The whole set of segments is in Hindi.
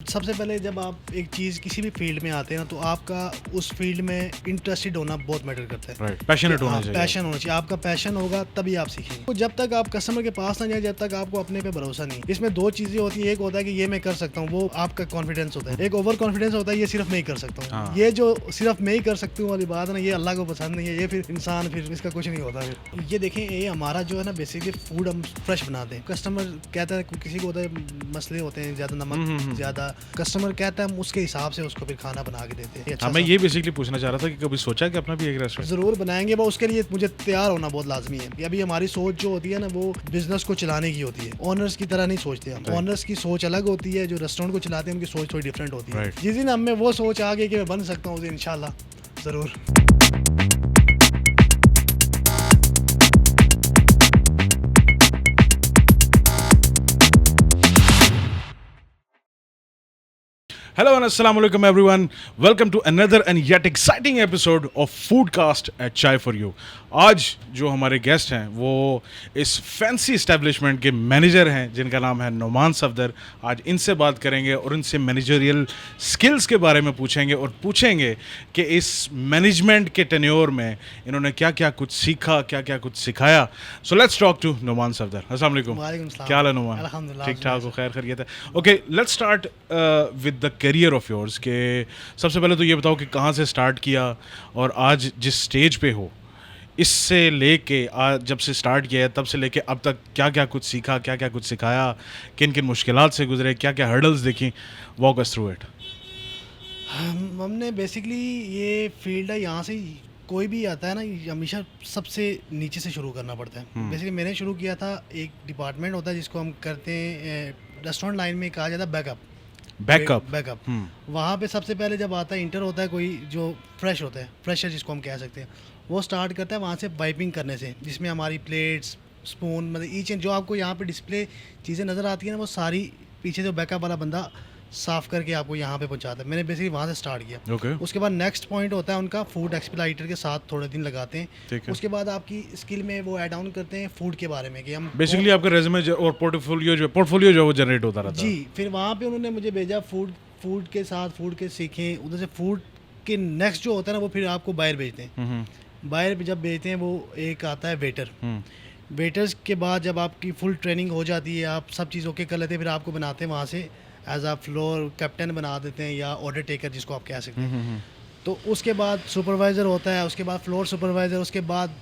सबसे पहले जब आप एक चीज़ किसी भी फील्ड में आते हैं ना तो आपका उस फील्ड में इंटरेस्टेड होना बहुत मैटर करता है। राइट, पैशनेट होना चाहिए पैशन होना चाहिए, आपका पैशन होगा तभी आप सीखेंगे। तो जब तक आप कस्टमर के पास ना जाए, जब तक आपको अपने पे भरोसा नहीं। इसमें दो चीज़ें होती है, एक होता है कि ये मैं कर सकता हूँ, वो आपका कॉन्फिडेंस होता है। एक ओवर कॉन्फिडेंस होता है, ये सिर्फ मैं ही कर सकता हूँ। हाँ। ये जो सिर्फ मैं ही कर सकती हूँ वाली बात है ना, ये अल्लाह को पसंद नहीं है। ये फिर इंसान फिर इसका कुछ नहीं होता। फिर ये देखें, ये हमारा जो है ना बेसिकली फूड हम फ्रेश बनाते हैं। कस्टमर कहता है, किसी को होता है मसले होते हैं, ज़्यादा नमक ज़्यादा, कस्टमर कहता है हम उसके हिसाब से उसको फिर खाना बना के देते हैं। हाँ, मैं ये बेसिकली पूछना चाह रहा था कि कभी सोचा कि अपना भी एक रेस्टोरेंट? ज़रूर बनाएंगे, वो उसके लिए मुझे तैयार होना बहुत लाजमी है। अभी हमारी सोच जो होती है ना, वो बिजनेस को चलाने की होती है, ओनर्स की तरह नहीं सोचते हम। ओनर्स की सोच अलग होती है, जो रेस्टोरेंट को चलाते हैं उनकी सोच थोड़ी डिफरेंट होती है। Right. जिस दिन हमें वो सोच आ गई कि मैं बन सकता हूँ, उस दिन इंशाल्लाह ज़रूर। Hello and assalamu alaikum everyone. Welcome to another and yet exciting episode of Foodcast at Chai for You. आज जो हमारे गेस्ट हैं वो इस फैंसी इस्टेब्लिशमेंट के मैनेजर हैं जिनका नाम है नुमान सफदर। आज इनसे बात करेंगे और इनसे मैनेजरियल स्किल्स के बारे में पूछेंगे और पूछेंगे कि इस मैनेजमेंट के टेन्योर में इन्होंने क्या क्या कुछ सीखा, क्या क्या कुछ सिखाया। So let's talk to Numan Safdar. अस्सलाम वालेकुम। वालेकुम सलाम। क्या हाल है नुमान? अल्हम्दुलिल्लाह। ठीक ठाक हो? खैर खैरियत है? Okay, let's start with the career of yours. के सबसे पहले तो ये बताओ कि कहाँ से स्टार्ट किया और आज जिस स्टेज पे हो, इससे लेके आज जब से स्टार्ट किया है तब से लेके अब तक क्या क्या कुछ सीखा, क्या क्या कुछ सिखाया, किन किन मुश्किलात से गुजरे, क्या क्या हर्डल्स देखी। Walk us through it. हमने बेसिकली ये फील्ड है, यहाँ से कोई भी आता है ना, हमेशा सबसे नीचे से शुरू करना पड़ता है। बेसिकली मैंने शुरू किया था, एक डिपार्टमेंट होता है जिसको हम करते हैं रेस्टोरेंट लाइन में कहा जाता है बैकअप। बैकअप वहाँ पे सबसे पहले जब आता है, इंटर होता है कोई जो फ्रेश होता है, फ्रेशर जिसको हम कह सकते हैं, वो स्टार्ट करता है वहाँ से वाइपिंग करने से, जिसमें हमारी प्लेट्स, स्पून, मतलब ईच एंड जो आपको यहाँ पे डिस्प्ले चीज़ें नज़र आती है ना, वो सारी पीछे जो बैकअप वाला बंदा साफ़ करके आपको यहाँ पे पहुँचाता है। मैंने बेसिकली वहाँ से स्टार्ट किया। ओके। उसके बाद नेक्स्ट पॉइंट होता है उनका, फूड एक्सप्लाइटर के साथ थोड़े दिन लगाते हैं। ठीक है। उसके बाद आपकी स्किल में वो ऐड ऑन करते हैं फूड के बारे में कि हम बेसिकली आपका रेज्यूमे और पोर्टफोलियो जो है वो जनरेट होता रहता है। जी। फिर वहाँ पे उन्होंने मुझे भेजा फूड के साथ, फूड के सीखें, उधर से फूड के नेक्स्ट जो होता है ना, वो फिर आपको बाहर भेजते हैं। बाहर जब भेजते हैं वो एक आता है वेटर। वेटर्स के बाद जब आपकी फुल ट्रेनिंग हो जाती है, आप सब चीज़ ओके कर लेते हैं, फिर आपको बनाते हैं वहाँ से एज आ फ्लोर कैप्टन बना देते हैं, या ऑर्डर टेकर जिसको आप कह सकते हैं। तो उसके बाद सुपरवाइज़र होता है, उसके बाद फ्लोर सुपरवाइज़र, उसके बाद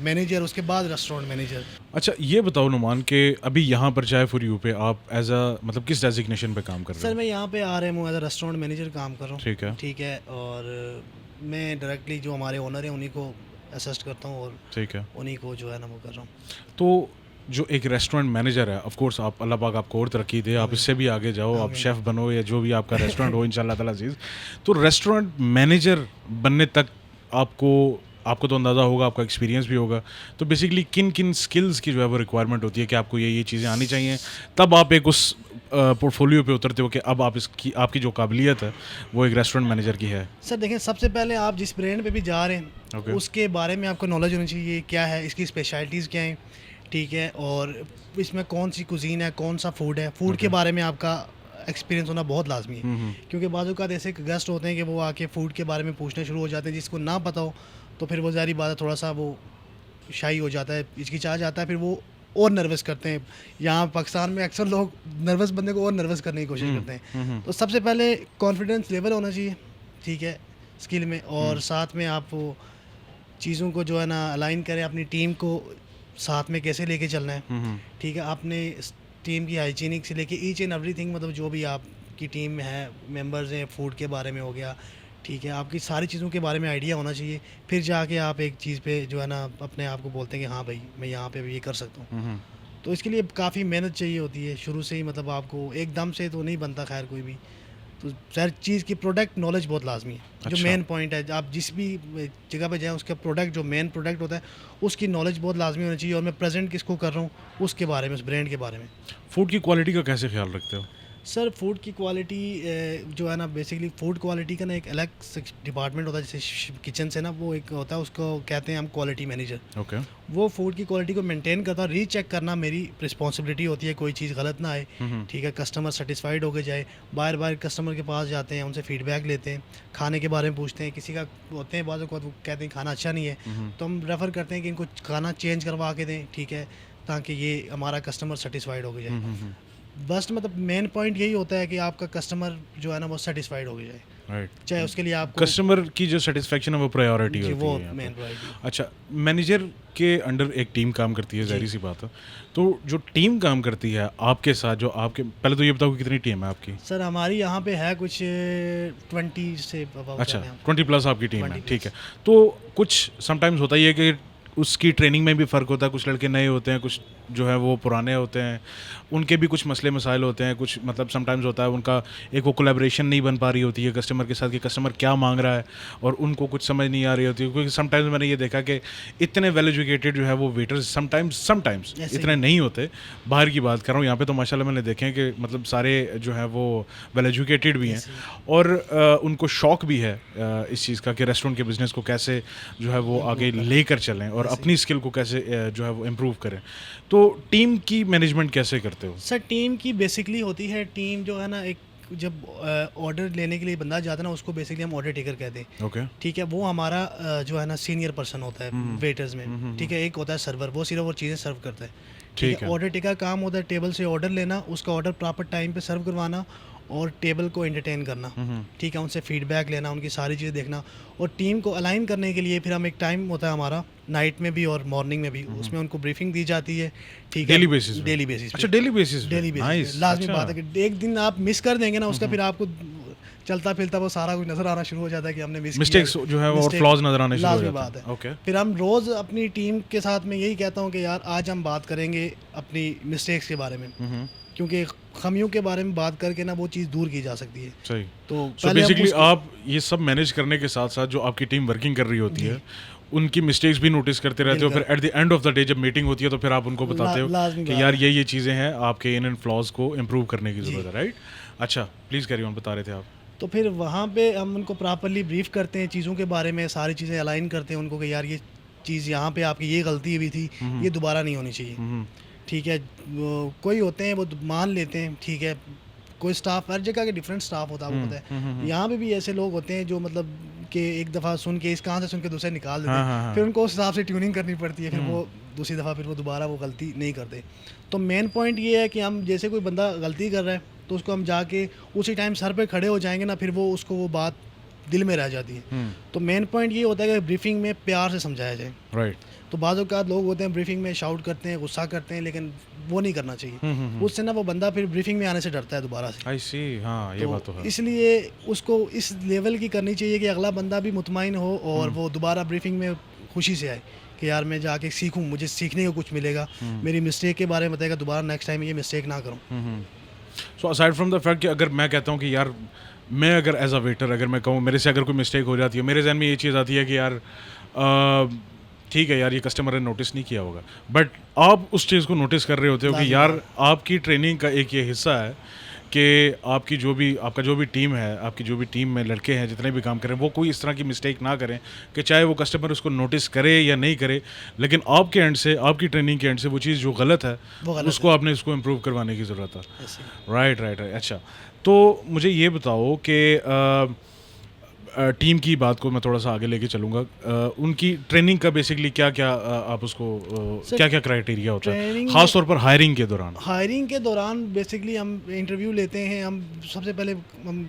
मैनेजर, उसके बाद रेस्टोरेंट मैनेजर। अच्छा, ये बताओ नुमान कि अभी यहाँ पर चाय फॉर यू पे आप एज अ मतलब किस डेजिग्नेशन पे काम कर रहे सर हो? मैं यहाँ पे आ रहा हूँ एज अ रेस्टोरेंट मैनेजर काम कर रहा हूँ। ठीक है। ठीक है। और मैं डायरेक्टली जो हमारे ओनर हैं उन्हीं को असिस्ट करता हूँ, और ठीक है। उन्हीं को जो है ना वो कर रहा हूँ। तो जो एक रेस्टोरेंट मैनेजर है, ऑफ कोर्स आप अल्लाह पाक आपको और तरक्की दे, आप इससे भी आगे जाओ, आप शेफ़ बनो या जो भी आपका रेस्टोरेंट हो इंशाल्लाह ताला अज़ीज़। तो रेस्टोरेंट मैनेजर बनने तक आपको तो अंदाज़ा होगा, आपका एक्सपीरियंस भी होगा, तो बेसिकली किन किन स्किल्स की जो है वो रिक्वायरमेंट होती है कि आपको ये चीज़ें आनी चाहिए, तब आप एक उस पोर्टफोलियो पे उतरते हो कि अब आपकी जो काबिलियत है वो एक रेस्टोरेंट मैनेजर की है। सर देखें, सबसे पहले आप जिस ब्रांड पे भी जा रहे हैं Okay. उसके बारे में आपको नॉलेज होनी चाहिए, क्या है इसकी स्पेशलिटीज़ क्या हैं। ठीक है। और इसमें कौन सी कुजीन है, कौन सा फूड है, फूड के बारे में आपका एक्सपीरियंस होना बहुत लाजमी है। क्योंकि बाज़ औक़ात ऐसे गेस्ट होते हैं कि वो आके फ़ूड के बारे में पूछना शुरू हो जाते हैं, जिसको ना पता हो तो फिर वो ज़ाहिर बात है थोड़ा सा वो शाई हो जाता है, हिचकिचा जाता है, फिर वो और नर्वस करते हैं। यहाँ पाकिस्तान में अक्सर लोग नर्वस बंदे को और नर्वस करने की कोशिश करते हैं। तो सबसे पहले कॉन्फिडेंस लेवल होना चाहिए, ठीक है, स्किल में, और साथ में आप वो चीज़ों को जो है ना अलाइन करें, अपनी टीम को साथ में कैसे लेके चलना है। ठीक है। आपने टीम की हाइजीनिक से लेके ईच एंड एवरीथिंग, मतलब जो भी आपकी टीम में है, मेंबर्स हैं, फूड के बारे में हो गया, ठीक है, आपकी सारी चीज़ों के बारे में आइडिया होना चाहिए। फिर जाके आप एक चीज़ पे जो है ना अपने आप को बोलते हैं कि हाँ भाई मैं यहाँ पे भी ये कर सकता हूँ। तो इसके लिए काफ़ी मेहनत चाहिए होती है शुरू से ही, मतलब आपको एकदम से तो नहीं बनता खैर कोई भी। तो हर चीज़ की प्रोडक्ट नॉलेज बहुत लाजमी है। जो अच्छा। मेन पॉइंट है, आप जिस भी जगह पे जाएँ उसका प्रोडक्ट, जो मेन प्रोडक्ट होता है उसकी नॉलेज बहुत लाजमी होनी चाहिए, और मैं प्रेजेंट किसको कर रहा हूँ उसके बारे में, उस ब्रांड के बारे में। फूड की क्वालिटी का कैसे ख्याल रखते हो? सर फूड की क्वालिटी जो है ना, बेसिकली फूड क्वालिटी का ना एक अलग डिपार्टमेंट होता है, जैसे किचन से ना, वो एक होता है, उसको कहते हैं हम क्वालिटी मैनेजर। ओके। वो फूड की क्वालिटी को मेंटेन करता है, रीचेक करना मेरी रिस्पॉन्सिबिलिटी होती है, कोई चीज़ गलत ना आए, ठीक है, कस्टमर सेटिस्फाइड होकर जाए। बार बार कस्टमर के पास जाते हैं, उनसे फीडबैक लेते हैं, खाने के बारे में पूछते हैं, किसी का होते हैं बाज़ वो कहते हैं खाना अच्छा नहीं है, तो हम रेफ़र करते हैं कि इनको खाना चेंज करवा के दें, ठीक है, ताकि ये हमारा कस्टमर सेटिस्फाइड हो जाए। बस मतलब मेन पॉइंट यही होता है कि आपका कस्टमर जो है ना वो सेटिस्फाइड हो जाए, राइट। चाहे उसके लिए आपको कस्टमर की जो सेटिस्फेक्शन है वो प्रायोरिटी जी होती वो है यहाँ पे। Main priority. अच्छा, मैनेजर के अंडर एक टीम काम करती है, ज़ाहिर सी बात है। तो जो टीम काम करती है आपके साथ, जो आपके, पहले तो ये बताओ कि कितनी टीम है आपकी? सर हमारी यहाँ पे है कुछ 20 से above अच्छा, हैं हम। 20+ आपकी टीम है, 20+। ठीक है। तो कुछ समटाइम्स होता ही है कि उसकी ट्रेनिंग में भी फ़र्क होता है, कुछ लड़के नए होते हैं, कुछ जो है वो पुराने होते हैं, उनके भी कुछ मसले मसाइल होते हैं, कुछ मतलब समटाइम्स होता है उनका एक वो कोलैबोरेशन नहीं बन पा रही होती है कस्टमर के साथ कि कस्टमर क्या मांग रहा है और उनको कुछ समझ नहीं आ रही होती है, क्योंकि समटाइम्स मैंने ये देखा कि इतने वेल एजुकेटेड जो है वो वेटर्स समटाइम्स ऐसे ही इतने नहीं होते। बाहर की बात कर रहा हूँ, यहाँ पे तो माशाल्लाह मैंने देखे हैं कि मतलब सारे जो है वो वेल एजुकेटेड भी हैं ऐसे ही। और उनको शौक भी है इस चीज़ का कि रेस्टोरेंट के बिज़नेस को कैसे जो है वो आगे लेकर चलें और अपनी स्किल को कैसे जो है वो इम्प्रूव करें। तो टीम की मैनेजमेंट कैसे करते हो? सर टीम की बेसिकली होती है, टीम जो है ना, एक जब ऑर्डर लेने के लिए बंदा जाता है ना, उसको बेसिकली हम ऑर्डर टेकर कहते हैं, ओके। ठीक है। वो हमारा जो है ना सीनियर पर्सन होता है वेटर्स में, ठीक है। एक होता है सर्वर, वो सिर्फ वो चीज़ें सर्व करता है, ठीक ठीक है। है। ऑर्डर टेकर काम होता है टेबल से ऑर्डर लेना, उसका ऑर्डर प्रॉपर टाइम पे सर्व करवाना और टेबल को एंटरटेन करना, ठीक है, उनसे फीडबैक लेना, उनकी सारी चीज़ें देखना। और टीम को अलाइन करने के लिए फिर हम एक टाइम होता है हमारा नाइट में भी और मॉर्निंग में भी, उसमें उनको ब्रीफिंग दी जाती है, ठीक है, डेली बेसिस पे? डेली बेसिस अच्छा, डेली बेसिस पे? डेली बेसिस नाइस, पे लाजमी अच्छा। बात है कि एक दिन आप मिस कर देंगे ना उसका, फिर आपको चलता फिरता वो सारा कुछ नज़र आना शुरू हो जाता है कि हमने मिस मिस्टेक्स जो है वो और फ्लॉज नजर आने शुरू हो लाजमी जाते बात हैं। है। ओके। फिर हम रोज़ अपनी टीम के साथ में यही कहता हूँ कि यार आज हम बात करेंगे अपनी मिस्टेक्स के बारे में, क्योंकि खमियों के बारे में बात करके ना वो चीज़ दूर की जा सकती है। सही। तो सो पहले हम बेसिकली उसको- आप ये सब मैनेज करने के साथ साथ जो आपकी टीम वर्किंग कर रही होती है उनकी मिस्टेक्स भी नोटिस करते रहते हो, फिर at the end of the day जब मीटिंग होती है तो फिर आप उनको बताते हो लाजमी कि बात यार है। ये चीज़ें हैं, आपके इन एंड फ्लॉज को इम्प्रूव करने की ज़रूरत है, राइट? अच्छा, प्लीज़ कैरी ऑन, बता रहे थे आप। तो फिर वहाँ पे हम उनको प्रॉपरली ब्रीफ करते हैं चीज़ों के बारे में, सारी चीज़ें अलाइन करते हैं उनको कि यार ये चीज़ यहाँ पे आपकी ये गलती हुई थी, ये दोबारा नहीं होनी चाहिए, ठीक है। कोई होते हैं वो मान लेते हैं, ठीक है। कोई स्टाफ, हर जगह के डिफरेंट स्टाफ होता है, वो पता है। यहाँ पे भी ऐसे लोग होते हैं जो मतलब कि एक दफ़ा सुन के, इस कहाँ से सुन के दूसरे निकाल देते हैं, फिर उनको उस हिसाब से ट्यूनिंग करनी पड़ती है, फिर वो दूसरी दफ़ा फिर वो दोबारा वो गलती नहीं करते। तो मेन पॉइंट ये है कि हम जैसे कोई बंदा गलती कर रहा है तो उसको हम जाके उसी टाइम सर पे खड़े हो जाएंगे ना, फिर वो उसको वो बात दिल में रह जाती है। तो मेन पॉइंट ये होता है कि ब्रीफिंग में प्यार से समझाया जाए, राइट। तो बाज़ औक़ात लोग होते हैं ब्रीफिंग में शाउट करते हैं, गुस्सा करते हैं, लेकिन वो नहीं करना चाहिए। उससे ना वो बंदा फिर ब्रीफिंग में आने से डरता है दोबारा से। आई सी, हाँ ये बात तो है। इसलिए उसको इस लेवल की करनी चाहिए कि अगला बंदा भी मुतमईन हो और वो दोबारा ब्रीफिंग में खुशी से आए कि यार मैं जाके सीखूं, मुझे सीखने को कुछ मिलेगा, मेरी मिस्टेक के बारे में बताएगा, दोबारा नेक्स्ट टाइम ये मिस्टेक ना करूं। सो असाइड फ्रॉम द फैक्ट कि अगर मैं कहता हूँ कि यार मैं अगर एज अ वेटर अगर मैं कहूँ मेरे से अगर कोई मिस्टेक हो जाती है, मेरे जहन में ये चीज़ आती है कि यार ठीक है यार ये कस्टमर ने नोटिस नहीं किया होगा, बट आप उस चीज़ को नोटिस कर रहे होते हो कि यार आपकी ट्रेनिंग का एक ये हिस्सा है कि आपका जो भी टीम है, आपकी जो भी टीम में लड़के हैं जितने भी काम करें, वो कोई इस तरह की मिस्टेक ना करें कि चाहे वो कस्टमर उसको नोटिस करे या नहीं करे, लेकिन आपके एंड से, आपकी ट्रेनिंग के एंड से वो चीज़ जो गलत है उसको आपने इसको इम्प्रूव करवाने की ज़रूरत है। राइट। अच्छा, तो मुझे ये बताओ कि टीम की बात को मैं थोड़ा सा आगे लेके चलूँगा। उनकी ट्रेनिंग का बेसिकली क्या क्या आप उसको क्या क्या क्राइटेरिया होता है ख़ास तौर पर हायरिंग के दौरान? हायरिंग के दौरान बेसिकली हम इंटरव्यू लेते हैं। हम सबसे पहले हम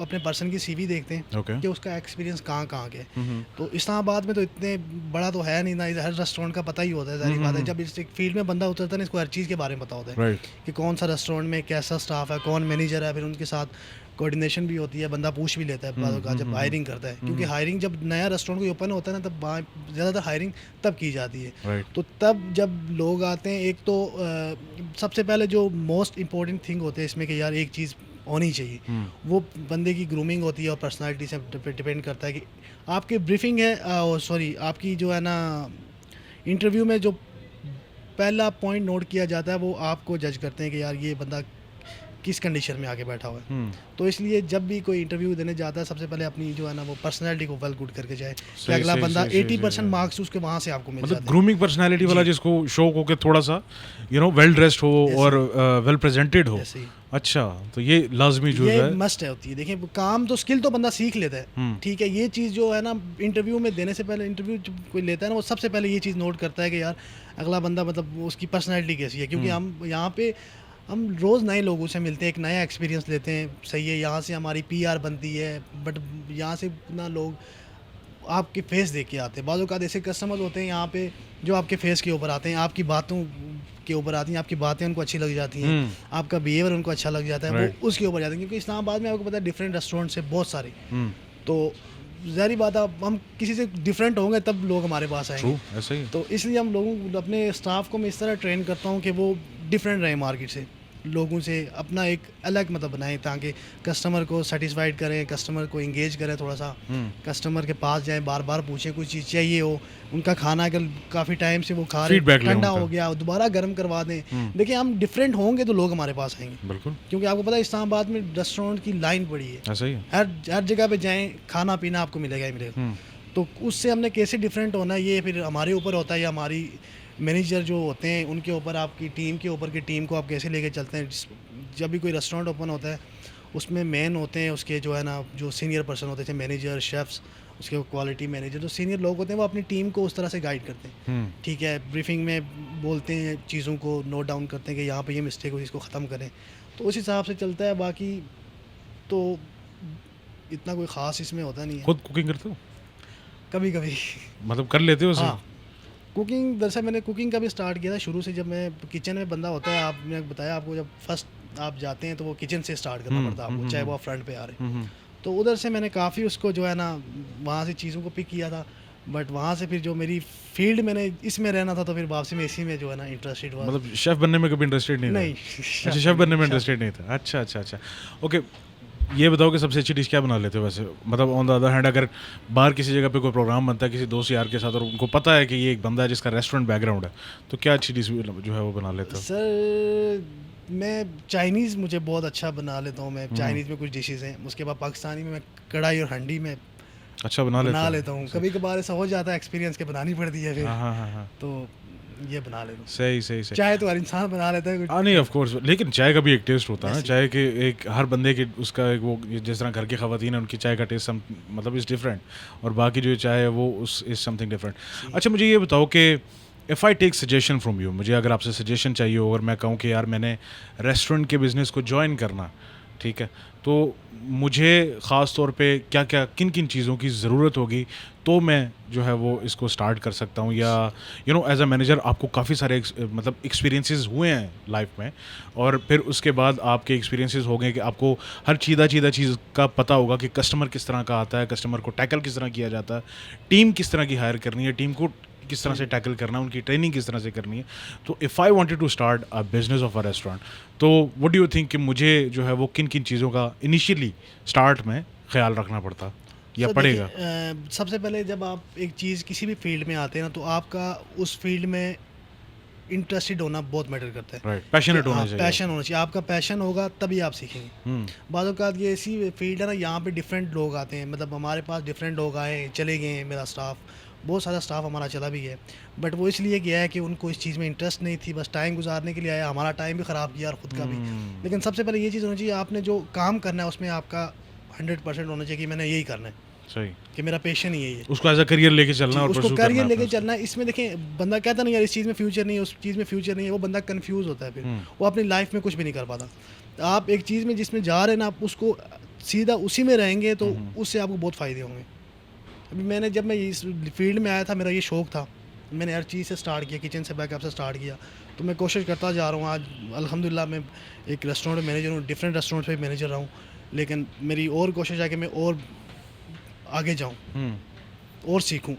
अपने पर्सन की सीवी देखते हैं कि उसका एक्सपीरियंस कहाँ के है। तो इस्लामाबाद में तो इतने बड़ा तो है नहीं ना, हर रेस्टोरेंट का पता ही होता है, सारी बात है। जब इस फील्ड में बंदा उतरता है ना, इसको हर चीज़ के बारे में पता होता है कि कौन सा रेस्टोरेंट में कैसा स्टाफ है, कौन मैनेजर है, फिर उनके साथ कोऑर्डिनेशन भी होती है, बंदा पूछ भी लेता है जब हायरिंग करता है, क्योंकि हायरिंग जब नया रेस्टोरेंट कोई ओपन होता है ना, तब ज़्यादातर हायरिंग तब की जाती है। तो तब जब लोग आते हैं, एक तो सबसे पहले जो मोस्ट इम्पोर्टेंट थिंग होते हैं इसमें कि यार एक चीज़ होनी चाहिए, वो बंदे की ग्रूमिंग होती है और पर्सनालिटी से डिपेंड करता है कि आपकी ब्रीफिंग है, सॉरी आपकी जो है ना इंटरव्यू में जो पहला पॉइंट नोट किया जाता है वो आपको जज करते हैं कि यार ये बंदा किस कंडीशन में आके बैठा हुआ है। तो इसलिए जब भी कोई इंटरव्यू देने जाता है सबसे पहले अपनी जो है ना वो पर्सनैलिटी को वेल गुड करके जाए कि अगला बंदा 80% मार्क्स उसके वहाँ से आपको मिल जाते हैं। ग्रूमिंग पर्सनालिटी वाला जिसको शौक हो के थोड़ा सा वेल ड्रेस्ड हो और वेल प्रेजेंटेड हो। अच्छा, तो ये लाजमी जो है मस्ट है होती है। देखिए काम तो स्किल तो बंदा सीख लेता है, ठीक है, ये चीज़ जो है ना इंटरव्यू में देने से पहले, इंटरव्यू कोई लेता है ना वो सबसे पहले ये चीज़ नोट करता है कि यार अगला बंदा मतलब उसकी पर्सनैलिटी कैसी है, क्योंकि हम यहाँ पे हम रोज़ नए लोगों से मिलते हैं, एक नया एक्सपीरियंस लेते हैं, सही है, यहाँ से हमारी PR बनती है, बट यहाँ से ना लोग आपके फेस देख के आते हैं। बाज़ औक़ात ऐसे कस्टमर्स होते हैं यहाँ पे जो आपके फेस के ऊपर आते हैं, आपकी बातों के ऊपर आती हैं, आपकी बातें उनको अच्छी लग जाती हैं, आपका बिहेवियर उनको अच्छा लग जाता है, वो उसके ऊपर जाते हैं। क्योंकि इस्लामाबाद में आपको पता है डिफरेंट रेस्टोरेंट्स से बहुत सारे, तो ज़ाहिर बात है हम किसी से डिफरेंट होंगे तब लोग हमारे पास आएंगे। ऐसा ही। तो इसलिए हम लोगों अपने स्टाफ को मैं इस तरह ट्रेन करता हूँ कि वो डिफरेंट रहे मार्केट से, लोगों से अपना एक अलग मतलब बनाएं ताकि कस्टमर को सेटिस्फाइड करें, कस्टमर को इंगेज करें, थोड़ा सा कस्टमर के पास जाएं, बार बार पूछें कुछ चीज़ चाहिए हो, उनका खाना अगर काफ़ी टाइम से वो खा रहे ठंडा हो गया दोबारा गर्म करवा दें। देखिए हम डिफरेंट होंगे तो लोग हमारे पास आएंगे, बिल्कुल, क्योंकि आपको पता है इस्लामाबाद में रेस्टोरेंट की लाइन पड़ी है, ऐसा ही हर जगह पे जाएँ खाना पीना आपको मिलेगा ही मिलेगा। तो उससे हमने कैसे डिफरेंट होना है ये फिर हमारे ऊपर होता है, या हमारी मैनेजर जो होते हैं उनके ऊपर, आपकी टीम के ऊपर की टीम को आप कैसे लेके चलते हैं। जब भी कोई रेस्टोरेंट ओपन होता है उसमें मेन होते हैं उसके जो है ना जो सीनियर पर्सन होते हैं, मैनेजर, शेफ्स, उसके क्वालिटी मैनेजर, जो सीनियर लोग होते हैं वो अपनी टीम को उस तरह से गाइड करते हैं, ठीक है, ब्रीफिंग में बोलते हैं, चीज़ों को नोट डाउन करते हैं कि यहाँ पे ये मिस्टेक हो इसको ख़त्म करें, तो उस हिसाब से चलता है। बाकी तो इतना कोई ख़ास इसमें होता नहीं है। खुद कुकिंग करते हो? कभी कभी मतलब कर लेते हो? हाँ, कुकिंग दरअसल मैंने कुकिंग का भी स्टार्ट किया था शुरू से। जब मैं किचन में बंदा होता है, आपने बताया आपको जब फर्स्ट आप जाते हैं तो वो किचन से स्टार्ट करना पड़ता है आपको, चाहे वो आप फ्रंट पे आ रहे हैं। तो उधर से मैंने काफ़ी उसको जो है ना वहाँ से चीज़ों को पिक किया था, बट वहाँ से फिर जो मेरी फील्ड मैंने इसमें रहना था तो फिर वापसी में इसी में जो है ना इंटरेस्टेड हुआ। मतलब शेफ़ बनने में कभी इंटरेस्टेड नहीं? अच्छा, शेफ़ बनने में इंटरेस्टेड नहीं था। अच्छा। ओके, ये बताओ कि सबसे अच्छी डिश क्या बना लेते हो वैसे? मतलब ऑन द अदर हैंड अगर बाहर किसी जगह पे कोई प्रोग्राम बनता है किसी दोस्त यार के साथ और उनको पता है कि ये एक बंदा है जिसका रेस्टोरेंट बैकग्राउंड है, तो क्या अच्छी डिश जो है वो बना लेते हो? सर मैं चाइनीज़ मुझे बहुत अच्छा बना लेता हूँ। मैं चाइनीज़ में कुछ डिशेज़ हैं, उसके बाद पाकिस्तानी में मैं कढ़ाई और हंडी में अच्छा बना लेता हूँ। कभी कभार ऐसा हो जाता है एक्सपीरियंस के बनानी पड़ती है फिर। हाँ। तो ये बना लेता हूँ। सही। चाय तो हर इंसान बना लेता है कुछ। नहीं ऑफ कोर्स, लेकिन चाय का भी एक टेस्ट होता है ना, चाय के एक हर बंदे के उसका एक वो, जिस तरह घर की ख़वातीन है उनकी चाय का टेस्ट मतलब इज़ डिफरेंट, और बाकी जो चाय है वो उस इज़ समथिंग डिफरेंट। अच्छा, मुझे ये बताओ कि if I take suggestion from you, मुझे अगर आपसे सजेशन चाहिए हो और मैं कहूँ कि यार मैंने रेस्टोरेंट के बिज़नेस को ज्वाइन करना, ठीक है, तो मुझे ख़ास तौर पे क्या किन चीज़ों की ज़रूरत होगी तो मैं जो है वो इसको स्टार्ट कर सकता हूँ, या एज अ मैनेजर आपको काफ़ी सारे मतलब एक्सपीरियंसेस हुए हैं लाइफ में, और फिर उसके बाद आपके एक्सपीरियंसेस हो गए कि आपको हर चीज़ का पता होगा कि कस्टमर किस तरह का आता है, कस्टमर को टैकल किस तरह किया जाता है, टीम किस तरह की हायर करनी है, टीम को किस तरह से टैकल करना है, उनकी ट्रेनिंग किस तरह से करनी है। तो if I wanted to start a business of a restaurant, तो व्हाट डू यू थिंक कि मुझे जो है वो किन चीज़ों का इनिशियली स्टार्ट में ख्याल रखना पड़ता या पड़ेगा? सबसे पहले जब आप एक चीज़ किसी भी फील्ड में आते हैं ना, तो आपका उस फील्ड में इंटरेस्टेड होना बहुत मैटर करता है। राइट, पैशनेट होना चाहिए। पैशन होना चाहिए, आपका पैशन होगा तभी आप सीखेंगे। बाज़ औक़ात ये ऐसी फील्ड है ना, यहाँ पे डिफरेंट लोग आते हैं, मतलब हमारे पास डिफरेंट लोग आए चले गए, मेरा स्टाफ बहुत सारा स्टाफ हमारा चला भी है, बट वो इसलिए गया है कि उनको इस चीज़ में इंटरेस्ट नहीं थी, बस टाइम गुजारने के लिए आया, हमारा टाइम भी ख़राब किया और ख़ुद का भी। लेकिन सबसे पहले ये चीज़ होनी चाहिए, आपने जो काम करना है उसमें आपका 100% होना चाहिए कि मैंने यही करना है, सही, कि मेरा पैशन ही यही है, उसको एज अ करियर लेके चलना है, और उसको करियर लेके चलना है। इसमें देखें, बंदा कहता नहीं यार इस चीज़ में फ्यूचर नहीं है, उस चीज़ में फ्यूचर नहीं है, वो बंदा कंफ्यूज होता है, फिर वो अपनी लाइफ में कुछ भी नहीं कर पाता। आप एक चीज़ में जिसमें जा रहे हैं ना, आप उसको सीधा उसी में रहेंगे तो उससे आपको बहुत फ़ायदे होंगे। अभी मैंने जब मैं इस फील्ड में आया था, मेरा ये शौक़ था, मैंने हर चीज़ से स्टार्ट किया, किचन से बैकअप से स्टार्ट किया, तो मैं कोशिश करता जा रहा हूँ। आज अल्हम्दुलिल्लाह मैं एक रेस्टोरेंट मैनेजर हूँ, डिफरेंट रेस्टोरेंट पे मैनेजर रहा हूँ, लेकिन मेरी और कोशिश है कि मैं और आगे जाऊँ और सीखूँ।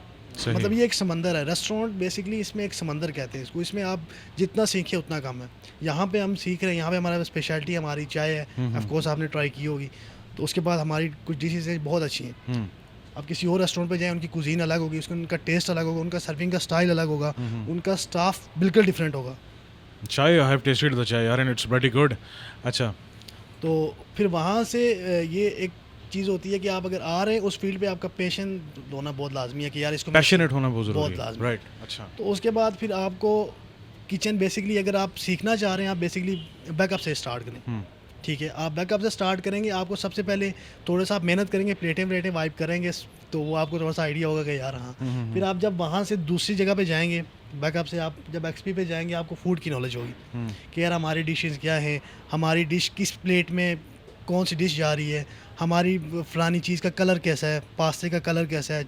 मतलब ये एक समंदर है रेस्टोरेंट, बेसिकली इसमें एक समंदर कहते हैं इसको, इसमें आप जितना सीखें उतना कम है। यहाँ पे हम सीख रहे हैं, यहाँ पे हमारा स्पेशलिटी हमारी चाय है, ऑफ कोर्स आपने ट्राई की होगी, तो उसके बाद हमारी कुछ डिशेज़ बहुत अच्छी हैं। अब किसी और रेस्टोरेंट पे जाएं, उनकी कुजीन अलग होगी, उसका उनका टेस्ट अलग होगा, उनका सर्विंग का स्टाइल अलग होगा, उनका स्टाफ बिल्कुल डिफरेंट होगा। चाय, आई हैव टेस्टेड द चाय यार एंड इट्स वेरी गुड। अच्छा, तो फिर वहाँ से ये एक चीज़ होती है कि आप अगर आ रहे हैं उस फील्ड पे, आपका पैशन होना बहुत लाजमी है कि यार इसको मैं पैशनेट होना बहुत ज़रूरी है, लाजमी। राइट? अच्छा। तो उसके बाद फिर आपको किचन बेसिकली अगर आप सीखना चाह रहे हैं, आप बेसिकली बैकअप से स्टार्ट करें। ठीक है, आप बैकअप से स्टार्ट करेंगे। आपको सबसे पहले थोड़ा सा आप मेहनत करेंगे, प्लेटें व्लेटें वाइप करेंगे, तो वो आपको थोड़ा सा आइडिया होगा कि यार हाँ। फिर आप जब वहाँ से दूसरी जगह पे जाएंगे, बैकअप से आप जब एक्सपी पे जाएंगे, आपको फूड की नॉलेज होगी कि यार हमारी डिशेस क्या हैं, हमारी डिश किस प्लेट में कौन सी डिश जा रही है, हमारी फलानी चीज़ का कलर कैसा है, पास्ते का कलर कैसा है,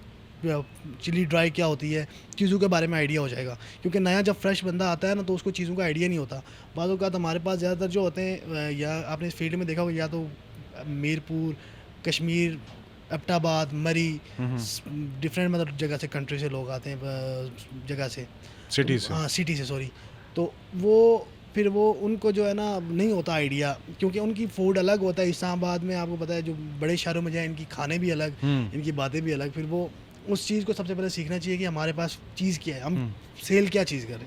चिली ड्राई क्या होती है, चीज़ों के बारे में आइडिया हो जाएगा। क्योंकि नया जब फ्रेश बंदा आता है ना, तो उसको चीज़ों का आइडिया नहीं होता। बाज़ औक़ात हमारे पास ज़्यादातर जो होते हैं, या आपने इस फील्ड में देखा होगा, या तो मीरपुर, कश्मीर, एबटाबाद, मरी, डिफरेंट मतलब जगह से, कंट्री से लोग आते हैं, जगह से, सिटी से। हाँ सिटी से, सॉरी। तो वो फिर वो उनको जो है ना नहीं होता आइडिया, क्योंकि उनकी फूड अलग होता है। इस्लामाबाद में आपको पता है, जो बड़े शहरों में जाए, इनकी खाने भी अलग, इनकी बातें भी अलग। फिर वो उस चीज़ को सबसे पहले सीखना चाहिए कि हमारे पास चीज़ क्या है, हम सेल क्या चीज़ करें।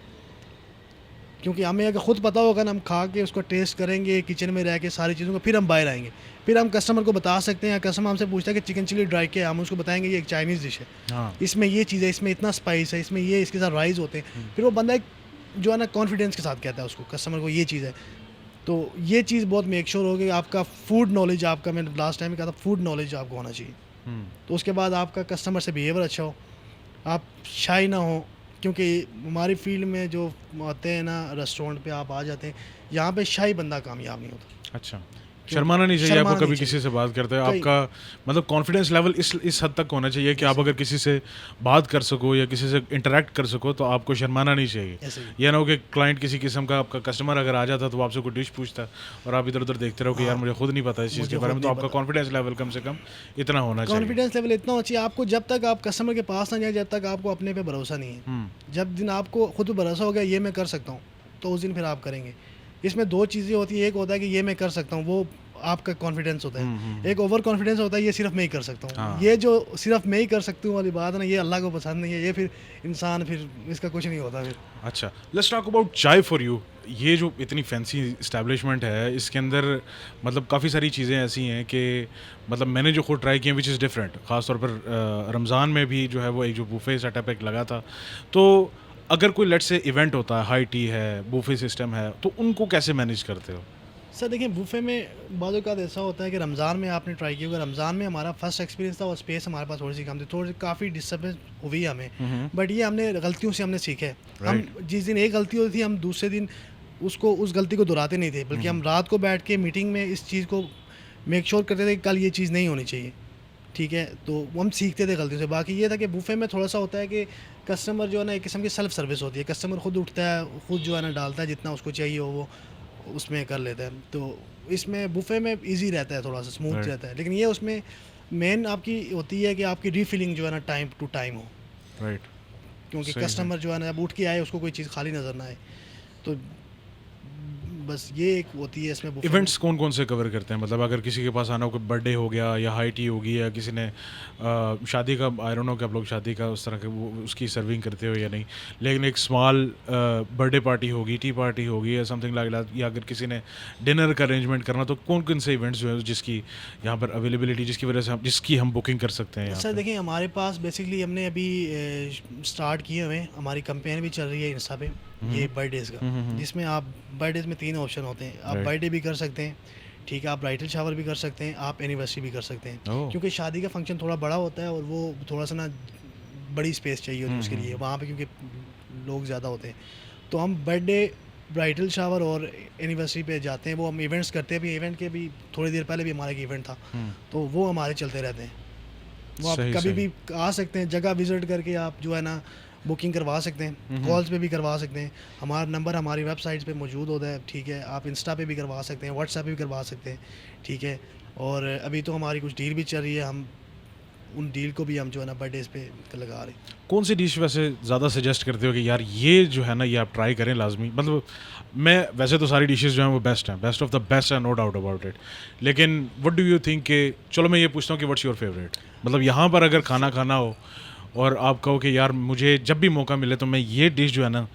क्योंकि हमें अगर ख़ुद पता होगा ना, हम खा के उसको टेस्ट करेंगे किचन में रह के सारी चीज़ों को, फिर हम बाहर आएंगे, फिर हम कस्टमर को बता सकते हैं। कस्टमर हमसे पूछता है कि चिकन चिली ड्राई क्या है, हम उसको बताएंगे ये एक चाइनीज़ डिश है, हाँ। इसमें ये चीज़ है, इसमें इतना स्पाइस है, इसमें ये इसके साथ राइस होते हैं। फिर वो बंदा एक जो है ना कॉन्फिडेंस के साथ कहता है उसको, कस्टमर को ये चीज़ है। तो ये चीज़ बहुत मेक श्योर होगी, आपका फूड नॉलेज, आपका मैंने लास्ट टाइम कहा था, फूड नॉलेज आपको होना चाहिए। तो उसके बाद आपका कस्टमर से बिहेवियर अच्छा हो, आप शाई ना हो। क्योंकि हमारी फील्ड में जो आते हैं ना, रेस्टोरेंट पे आप आ जाते हैं, यहाँ पे शाही बंदा कामयाब नहीं होता। अच्छा, शर्माना नहीं चाहिए आपको कभी किसी से बात करते हैं। आपका मतलब कॉन्फिडेंस लेवल इस हद तक होना चाहिए कि आप अगर किसी से बात कर सको या किसी से इंटरेक्ट कर सको, तो आपको शर्माना नहीं चाहिए। यह ना हो कि क्लाइंट किसी किस्म का, आपका कस्टमर अगर आ जाता तो वो आपसे कोई डिश पूछता और आप इधर उधर देखते रहो कि यार मुझे खुद नहीं पता इस चीज़ के बारे में। तो आपका कॉन्फिडेंस लेवल कम से कम इतना होना चाहिए। कॉन्फिडेंस लेवल इतना होना चाहिए आपको, जब तक आप कस्टमर के पास ना जाए, जब तक आपको अपने पे भरोसा नहीं है। जब दिन आपको खुद भरोसा हो गया ये मैं कर सकता हूँ, तो उस दिन फिर आप करेंगे। इसमें दो चीज़ें होती हैं, एक होता है कि ये मैं कर सकता हूँ, वो आपका कॉन्फिडेंस होता है। एक ओवर कॉन्फिडेंस होता है, ये सिर्फ मैं ही कर सकता हूँ। हाँ। ये जो सिर्फ मैं ही कर सकती हूँ वाली बात है ना, ये अल्लाह को पसंद नहीं है। ये फिर इंसान, फिर इसका कुछ नहीं होता फिर। अच्छा, लेट्स टॉक अबाउट चाय फॉर यू। ये जो इतनी फैंसी इस्टेब्लिशमेंट है, इसके अंदर मतलब काफ़ी सारी चीज़ें ऐसी हैं कि मतलब मैंने जो खुद ट्राई किया विच इज़ डिफरेंट। ख़ासतौर पर रमज़ान में भी जो है वो एक जो बूफे सेटअप एक लगा था। तो अगर कोई लेट्स से इवेंट होता है, हाई टी है, बूफे सिस्टम है, तो उनको कैसे मैनेज करते हो? सर देखिए, बूफे में बाज़ औक़ात ऐसा होता है कि रमज़ान में आपने ट्राई किया होगा। रमज़ान में हमारा फर्स्ट एक्सपीरियंस था और स्पेस हमारे पास थोड़ी सी कम थी, थोड़ी काफ़ी डिस्टर्बेंस हुई हमें। बट ये हमने गलतियों से हमने सीखा है। हम जिस दिन एक गलती होती थी, हम दूसरे दिन उसको उस गलती को दोहराते नहीं थे, बल्कि हम रात को बैठ के मीटिंग में इस चीज़ को मेक श्योर करते थे कि कल ये चीज़ नहीं होनी चाहिए। ठीक है, तो हम सीखते थे गलतियों से। बाकी ये था कि बूफे में थोड़ा सा होता है कि कस्टमर जो है ना, एक किस्म की सेल्फ सर्विस होती है। कस्टमर खुद उठता है, खुद जो है ना डालता है, जितना उसको चाहिए हो वो उसमें कर लेता है। तो इसमें बुफे में इजी रहता है, थोड़ा सा स्मूथ रहता है। लेकिन ये उसमें मेन आपकी होती है कि आपकी रीफिलिंग जो है ना टाइम टू टाइम हो। राइट। क्योंकि कस्टमर जो है ना, अब उठ के आए, उसको कोई चीज़ खाली नज़र ना आए। तो बस ये एक होती है इसमें। इवेंट्स कौन कौन से कवर करते हैं? मतलब अगर किसी के पास आना हो, कोई बर्थडे हो गया या हाई टी होगी, या किसी ने शादी का, आई डोंट नो कि आप लोग शादी का उस तरह के वो उसकी सर्विंग करते हो या नहीं, लेकिन एक स्मॉल बर्थडे पार्टी होगी, टी पार्टी होगी या समथिंग लाइक दैट, या अगर किसी ने डिनर का अरेंजमेंट करना, तो कौन कौन से इवेंट्स जो है जिसकी यहाँ पर अवेलेबिलिटी, जिसकी वजह से जिसकी हम बुकिंग कर सकते हैं? सर देखिए, हमारे पास बेसिकली हमने अभी स्टार्ट किए हुए, हमारी कैंपेन भी चल रही है इंस्टा पे, ये बर्थडेज़ का, जिसमें आप बर्थडेज़ में 3 ऑप्शन होते हैं। आप बर्थडे भी कर सकते हैं, ठीक है, आप ब्राइडल शावर भी कर सकते हैं, आप एनिवर्सरी भी कर सकते हैं। क्योंकि शादी का फंक्शन थोड़ा बड़ा होता है और वो थोड़ा सा ना बड़ी स्पेस चाहिए होती है उसके लिए वहाँ पे, क्योंकि लोग ज़्यादा होते हैं। तो हम बर्थडे, ब्राइडल शावर और एनिवर्सरी पे जाते हैं। वो हम इवेंट्स करते हैं। अभी इवेंट के भी थोड़ी देर पहले भी हमारा एक इवेंट था, तो वो हमारे चलते रहते हैं। वो आप कभी भी आ सकते हैं, जगह विजिट करके आप जो है ना बुकिंग करवा सकते हैं, कॉल्स पे भी करवा सकते हैं। हमारा नंबर हमारी वेबसाइट्स पे मौजूद होता है, ठीक है। आप इंस्टा पे भी करवा सकते हैं, व्हाट्सएप पे भी करवा सकते हैं, ठीक है। और अभी तो हमारी कुछ डील भी चल रही है, हम उन डील को भी हम जो है ना बर्थडेज पे लगा रहे हैं। कौन सी डिश वैसे ज़्यादा सजेस्ट करते हो कि यार ये जो है ना, ये आप ट्राई करें लाजमी? मतलब मैं वैसे तो सारी डिशेज़ जो हैं वो बेस्ट हैं, बेस्ट ऑफ द बेस्ट है, नो डाउट अबाउट इट। लेकिन व्हाट डू यू थिंक कि चलो मैं ये पूछता हूँ कि व्हाट्स योर फेवरेट? मतलब यहाँ पर अगर खाना खाना हो और आप कहो कि यार मुझे जब भी मौका मिले तो मैं ये डिश जो है ना,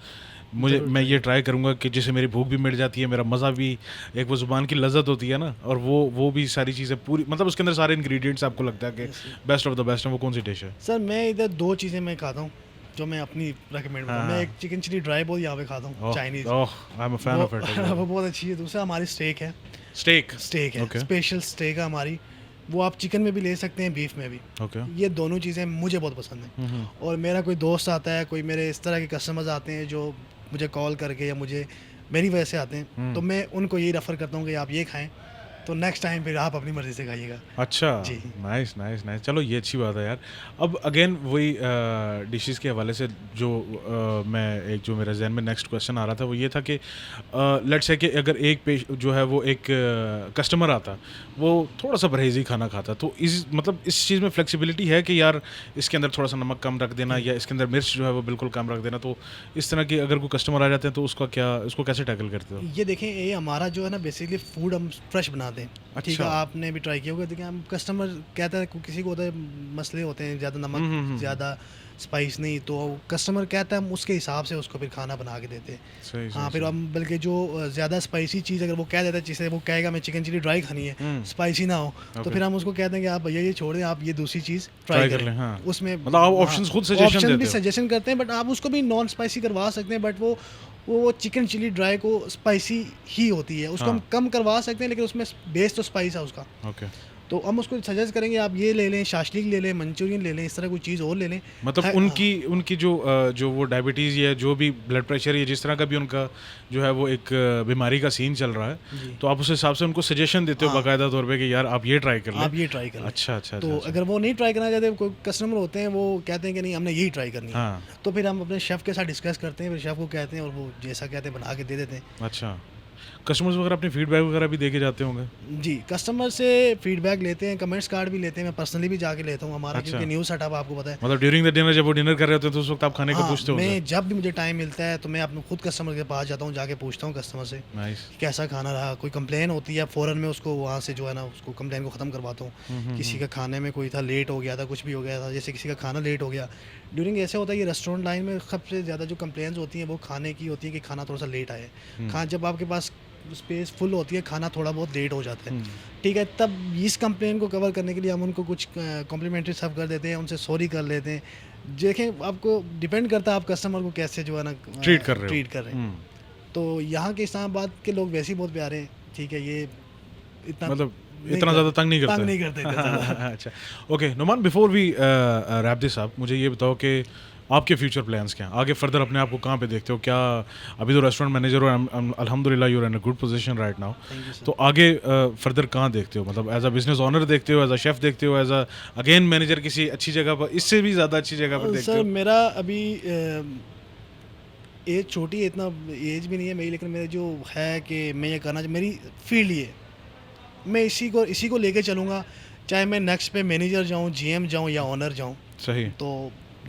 मैं ये ट्राई करूँगा कि जिससे मेरी भूख भी मिट जाती है, मेरा मज़ा भी, एक वो ज़ुबान की लज़्ज़त होती है ना, और वो भी सारी चीज़ें पूरी, मतलब उसके अंदर सारे इंग्रेडिएंट्स आपको लगता है कि बेस्ट ऑफ द बेस्ट है, वो कौन सी डिश है? सर मैं इधर 2 चीज़ें मैं खाता हूँ जो मैं अपनी रेकमेंड हाँ, मैं हाँ। एक चिकन चिली ड्राई बहुत यहाँ पे खाता हूँ, Chinese. Oh, I am a fan of it. वो बहुत अच्छी है। दूसरा हमारी स्टेक है, स्टेक। स्टेक है, ओके, स्पेशल स्टेक है हमारी। वो आप चिकन में भी ले सकते हैं, बीफ में भी। ओके। ये दोनों चीज़ें मुझे बहुत पसंद हैं। और मेरा कोई दोस्त आता है, कोई मेरे इस तरह के कस्टमर्स आते हैं जो मुझे कॉल करके या मुझे मेरी वजह से आते हैं, तो मैं उनको यही रेफ़र करता हूँ कि आप ये खाएं, तो नेक्स्ट टाइम फिर आप अपनी मर्ज़ी से खाइएगा। अच्छा, जी। Nice nice nice. चलो ये अच्छी बात है यार। अब अगेन वही डिशेस के हवाले से जो मैं एक जो मेरे जहन में नेक्स्ट क्वेश्चन आ रहा था वो ये था कि लेट्स से कि अगर एक जो है वो एक कस्टमर आता, वो थोड़ा सा परहेज़ी खाना खाता, तो इस चीज़ में फ्लेक्सिबिलिटी है कि यार इसके अंदर थोड़ा सा नमक कम रख देना या इसके अंदर मिर्च जो है वो बिल्कुल कम रख देना, तो इस तरह की अगर कोई कस्टमर आ जाते हैं तो उसको कैसे टैकल करते हो? ये देखें, ये हमारा जो है ना बेसिकली फूड हम फ्रेश बनाते हैं। ठीक है, अच्छा। आपने भी ट्राई किया होगा। देखिए, हम कस्टमर कहता है, किसी को होता है मसले होते हैं, ज़्यादा नमक, ज़्यादा स्पाइस नहीं, तो कस्टमर कहता है हम उसके हिसाब से उसको फिर खाना बना के देते हैं। सही हाँ, सही फिर हम बल्कि जो ज़्यादा स्पाइसी चीज़ अगर वो कह देता है, जिसे वो कहेगा मैं चिकन चिली ड्राई खानी है, स्पाइसी ना हो, तो ओके। फिर हम उसको कहते हैं कि आप भैया ये छोड़ दें, आप ये दूसरी चीज़ ट्राई ट्राई कर करें। लें, हाँ। उसमें मतलब आप ऑप्शंस खुद सजेशन ऑप्शन भी देते हो? सजेशन करते हैं, बट आप उसको भी नॉन स्पाइसी करवा सकते हैं, बट वो चिकन चिली ड्राई को स्पाइसी ही होती है, उसको हाँ। हम कम करवा सकते हैं, लेकिन उसमें बेस तो स्पाइस है उसका। ओके। तो हम उसको सजेस्ट करेंगे आप ये ले लें, शाशलिक ले लें, मंचूरियन ले लें, इस तरह कोई चीज़ और ले लें। मतलब है- उनकी जो वो डायबिटीज़ या जो भी ब्लड प्रेशर या जिस तरह का भी उनका जो है वो एक बीमारी का सीन चल रहा है, जी। तो आप उस हिसाब से उनको सजेशन देते हो हाँ। बाकायदा तौर पे कि यार आप ये ट्राई कर लें। आप ये ट्राई करें। अच्छा अच्छा तो अच्छा। अगर वो नहीं ट्राई करना चाहते, कोई कस्टमर होते हैं वो कहते हैं कि नहीं हमने यही ट्राई करनी है, हाँ। तो फिर हम अपने शेफ़ के साथ डिस्कस करते हैं, फिर शेफ़ को कहते हैं और वो जैसा कहते हैं बना के दे देते हैं। अच्छा, कस्टमर्स वगैरह अपनी फीडबैक वगैरह भी दे के जाते होंगे? जी, कस्टमर से फीडबैक लेते हैं, कमेंट्स कार्ड भी लेते हैं, मैं पर्सनली भी जाके लेता हूँ हमारा, अच्छा। क्योंकि न्यू सेटअप आपको पता है। मतलब ड्यूरिंग द डिनर जब वो डिनर कर रहे होते हैं तो उस वक्त आप खाने का हाँ, पूछते होंगे? मैं जब भी मुझे टाइम मिलता है तो मैं अपने खुद कस्टमर के पास जाता हूँ, जाके पूछता हूँ कस्टमर से नाइस। कैसा खाना रहा, कोई कंप्लेन होती है फ़ौरन में उसको वहाँ से जो है ना उसको कंप्लेन को ख़त्म करवाता हूँ। किसी का खाने में कोई था, लेट हो गया था, कुछ भी हो गया था, जैसे किसी का खाना लेट हो गया ड्यूरिंग, ऐसे होता है कि रेस्टोरेंट लाइन में सबसे ज़्यादा जो कंप्लेंट्स होती हैं वो खाने की होती है कि खाना थोड़ा सा लेट आए। खाना जब आपके पास स्पेस फुल होती है, खाना थोड़ा बहुत लेट हो जाता है, ठीक है, तब इस कंप्लेन को कवर करने के लिए हम उनको कुछ कॉम्प्लीमेंट्री सर्व कर देते हैं, उनसे सॉरी कर लेते हैं। देखें, आपको डिपेंड करता है आप कस्टमर को कैसे जो है ना ट्रीट कर रहे हो। ट्रीट कर रहे हैं। तो यहाँ के इस्लामाबाद के लोग वैसे ही बहुत प्यारे हैं, ठीक है, ये इतना मतलब नहीं इतना ज़्यादा तंग नहीं करते? तंग नहीं करते इतना ज़्यादा। अच्छा, okay Numan, before we wrap this up, मुझे ये बताओ कि आपके फ्यूचर प्लान्स क्या हैं? आगे फर्दर अपने आप को कहाँ पे देखते हो? क्या अभी तो रेस्टोरेंट मैनेजर हो, अल्हम्दुलिल्लाह you are in a good position right now, Thank you, sir. तो आगे फर्दर कहाँ देखते हो? मतलब एज अ बिजनेस ओनर देखते हो, एज अ शेफ देखते हो, एज अ अगेन मैनेजर किसी अच्छी जगह पर, इससे भी ज़्यादा अच्छी जगह पर देखते सर हो? मेरा अभी एज छोटी है, इतना एज भी नहीं है मेरी, लेकिन मेरे जो है कि मैं ये करना, मेरी फील्ड ये, मैं इसी को लेके चलूँगा, चाहे मैं नेक्स्ट पे मैनेजर जाऊँ, जीएम जाऊँ या ओनर जाऊँ। सही। तो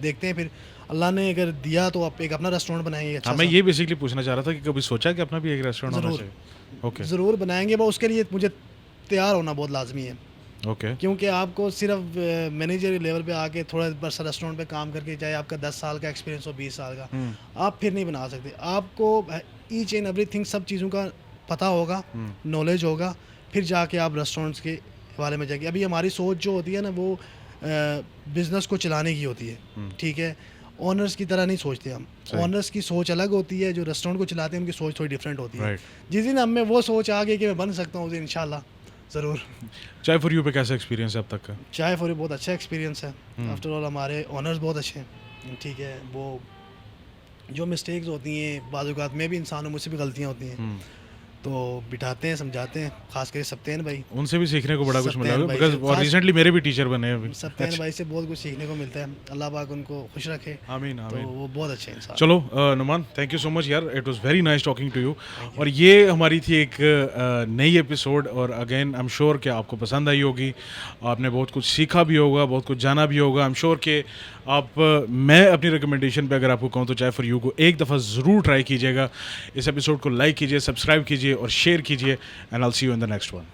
देखते हैं, फिर अल्लाह ने अगर दिया तो आप एक अपना रेस्टोरेंट बनाएंगे अच्छा हाँ, मैं सा। ये बेसिकली पूछना चाह रहा था कि कभी सोचा कि अपना भी एक रेस्टोरेंट होना ज़रूर। चाहिए? ओके ज़रूर बनाएंगे, बस उसके लिए मुझे तैयार होना बहुत लाजमी है, ओके। क्योंकि आपको सिर्फ मैनेजर लेवल पे आके थोड़ा बड़ा रेस्टोरेंट पे काम करके, चाहे आपका 10 साल का एक्सपीरियंस हो, 20 साल का, आप फिर नहीं बना सकते। आपको ईच एंड एवरीथिंग, सब चीज़ों का पता होगा, नॉलेज होगा, फिर जाके आप रेस्टोरेंट्स के हवाले में जाके। अभी हमारी सोच जो होती है ना, वो बिज़नेस को चलाने की होती है, ठीक है, ओनर्स की तरह नहीं सोचते हम। सही। ओनर्स की सोच अलग होती है, जो रेस्टोरेंट को चलाते हैं उनकी सोच थोड़ी डिफरेंट होती है। राइट। जिस दिन हम में वो सोच आ गई कि मैं बन सकता हूँ, उस दिन इंशाल्लाह ज़रूर। चाय फॉर यू पे कैसा एक्सपीरियंस है अब तक का? चाय फॉर बहुत अच्छा एक्सपीरियंस है। आफ्टर ऑल हमारे ओनर्स बहुत अच्छे हैं, ठीक है, वो जो मिस्टेक्स होती हैं, बाज़ औक़ात मैं भी इंसान हूँ, मुझसे भी गलतियाँ होती हैं, तो बिठाते हैं, समझाते हैं, खास करके सप्तेन भाई। उनसे भी सीखने को बड़ा कुछ मिला सप्तेन है, भाई बिकॉज से और खास- रिसेंटली मेरे भी टीचर बने हैं अभी। सप्तेन भाई से बहुत कुछ सीखने को मिलता है, अल्लाह पाक उनको खुश रखे। आमीन तो आमीन। वो बहुत अच्छे इंसान। चलो Numan, thank you so much यार, it was very nice talking to you. और ये हमारी थी एक नई एपिसोड, और अगेन आई एम श्योर कि आपको पसंद आई होगी, आपने बहुत कुछ सीखा भी होगा, बहुत कुछ जाना भी होगा। आई एम श्योर कि आप मैं अपनी रिकमेंडेशन पे अगर आपको कहूँ तो चाय फॉर यू को एक दफ़ा ज़रूर ट्राई कीजिएगा। इस एपिसोड को लाइक कीजिए, सब्सक्राइब कीजिए और शेयर कीजिए, and I will see you in the next one.